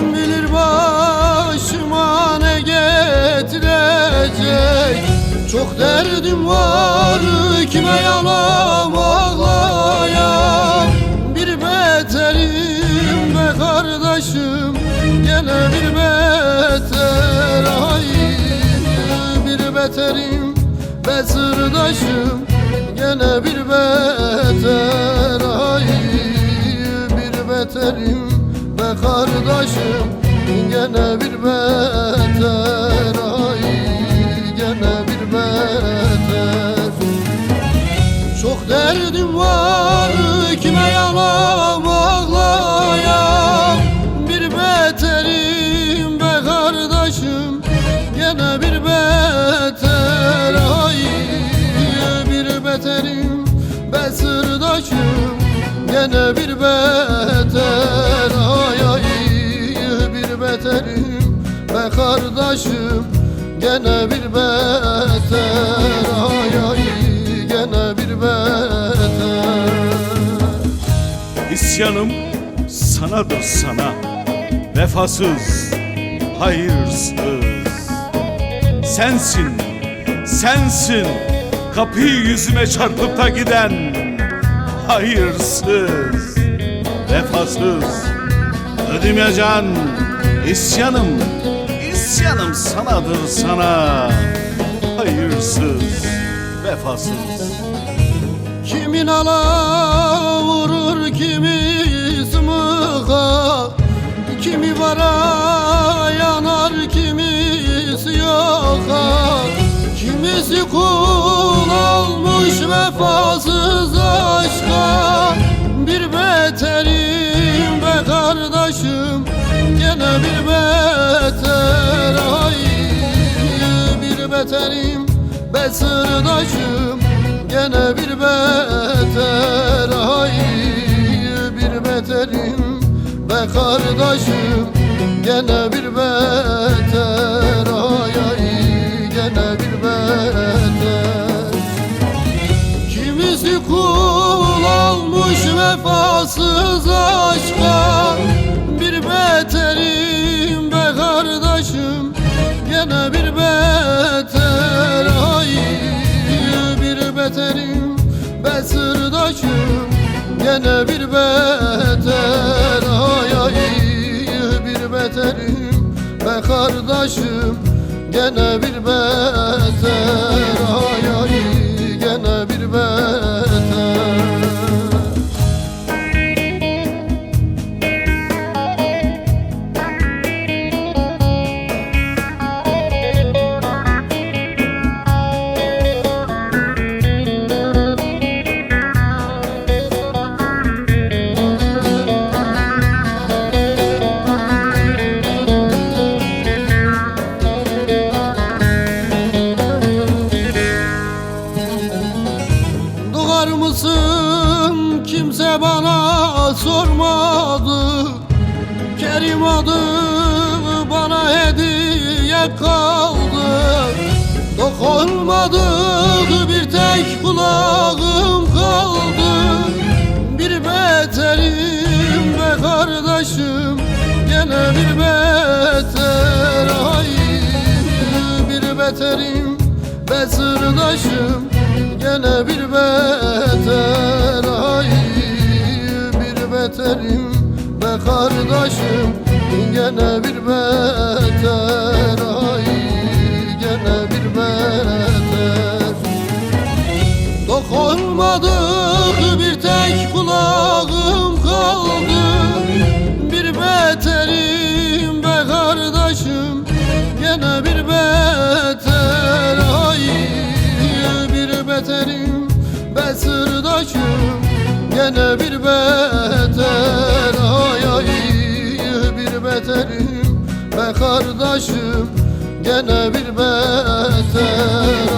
Kim bilir başıma ne getirecek. Çok derdim var, kime yanam ağlayan. Bir beterim be kardeşim, gene bir beter. Ay, bir beterim be sırdaşım, gene bir beter. Ay, bir beterim be kardeşim, gene bir beter. Ay, gene bir beter. Çok derdim var, kime yanam ağlayan. Bir beterim be kardeşim, gene bir beter. Ay, bir beterim be sırdaşım, gene bir beter. Ay ay, bir beterim be kardeşim, gene bir beter. Ay ay, gene bir beter. İsyanım sanadır sana, vefasız, hayırsız. Sensin, sensin kapıyı yüzüme çarpıp da giden. Hayırsız, vefasız, ödemeyeceğin isyanım, isyanım sanadır sana. Hayırsız, vefasız. Kimin ala vurur, kimi sımığa, kimi vara yanar, kimisi yoka. Kimisi kul olmuş vefasız aşka. Bir beterim be kardeşim, gene bir beter. Ay, bir beterim be sırdaşım, gene bir beter. Ay, bir beterim be kardeşim, gene bir beter. Ay ay, gene bir beter. Kimisi kul olmuş vefasız aşka. Bir beterim be kardeşim, gene bir beter. Ay, bir beterim be sırdaşım, gene bir beter. Ay ay, bir beterim be kardeşim, gene bir beter. Ay ay, gene bir beter. Doğar mısın kimse bana sormadı. Kerim adı bana hediye kaldı. Dokunmadık bir tek kulağım kaldı. Bir beterim be kardeşim, gene bir beter. Ay, bir beterim be sırdaşım, gene bir beter. Ay, bir beterim be kardeşim, gene bir beter. Ay, gene bir beter. Dokunmadık bir tek kulağım kaldı. Bir beterim be kardeşim, gene bir beter. Ay, bir beterim be sırdaşım, gene bir beter. Ay ay, bir beterim be kardeşim, gene bir beter.